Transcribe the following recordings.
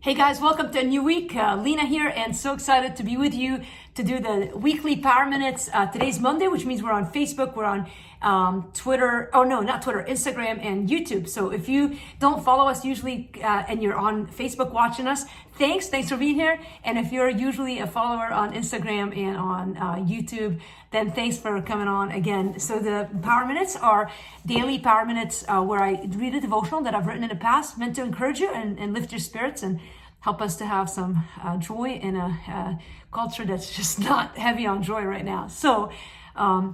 Hey guys, welcome to a new week. Lina here, and so excited to be with you to do the weekly Power Minutes. Today's Monday, which means we're on Facebook, we're on Twitter, oh no, not Twitter, Instagram and YouTube. So if you don't follow us usually and you're on Facebook watching us, thanks for being here. And if you're usually a follower on Instagram and on YouTube, then thanks for coming on again. So the Power Minutes are daily Power Minutes where I read a devotional that I've written in the past, meant to encourage you and lift your spirits and help us to have some joy in a culture that's just not heavy on joy right now. So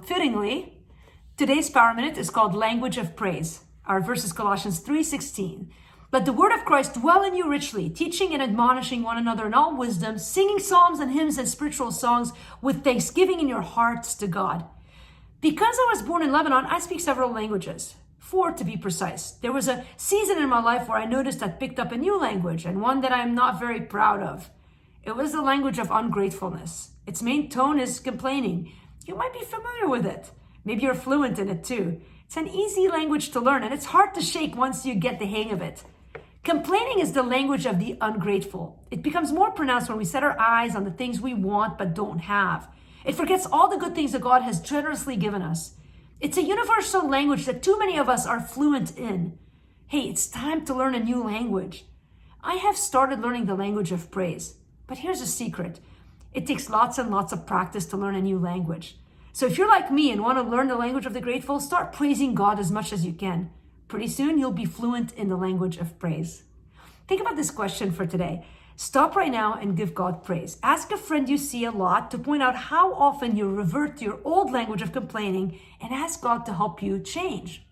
fittingly, today's Power Minute is called Language of Praise. Our verse is Colossians 3:16. Let the word of Christ dwell in you richly, teaching and admonishing one another in all wisdom, singing psalms and hymns and spiritual songs with thanksgiving in your hearts to God. Because I was born in Lebanon, I speak several languages. 4 to be precise. There was a season in my life where I noticed I picked up a new language, and one that I'm not very proud of. It was the language of ungratefulness. Its main tone is complaining. You might be familiar with it. Maybe you're fluent in it too. It's an easy language to learn, and it's hard to shake once you get the hang of it. Complaining is the language of the ungrateful. It becomes more pronounced when we set our eyes on the things we want but don't have. It forgets all the good things that God has generously given us. It's a universal language that too many of us are fluent in. Hey, it's time to learn a new language. I have started learning the language of praise. But here's a secret. It takes lots and lots of practice to learn a new language. So if you're like me and want to learn the language of the grateful, start praising God as much as you can. Pretty soon, you'll be fluent in the language of praise. Think about this question for today. Stop right now and give God praise. Ask a friend you see a lot to point out how often you revert to your old language of complaining and ask God to help you change.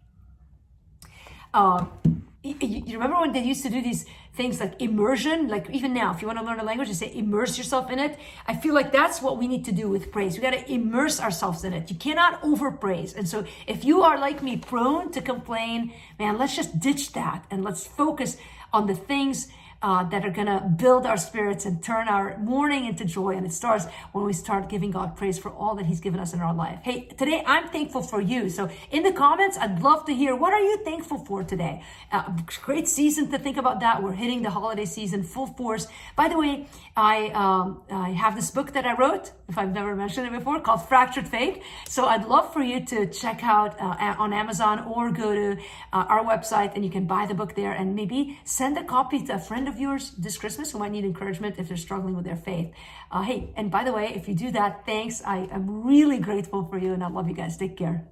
You remember when they used to do these things like immersion? Like even now, if you want to learn a language, you say immerse yourself in it. I feel like that's what we need to do with praise. We got to immerse ourselves in it. You cannot overpraise. And so if you are like me, prone to complain, man, let's just ditch that and let's focus on the things that are going to build our spirits and turn our mourning into joy. And it starts when we start giving God praise for all that he's given us in our life. Hey, today I'm thankful for you. So in the comments, I'd love to hear, what are you thankful for today? Great season to think about that. We're hitting the holiday season full force. By the way, I have this book that I wrote, if I've never mentioned it before, called Fractured Faith. So I'd love for you to check out on Amazon or go to our website and you can buy the book there and maybe send a copy to a friend of yours this Christmas who might need encouragement if they're struggling with their faith. Hey, and by the way, if you do that, thanks. I am really grateful for you and I love you guys. Take care.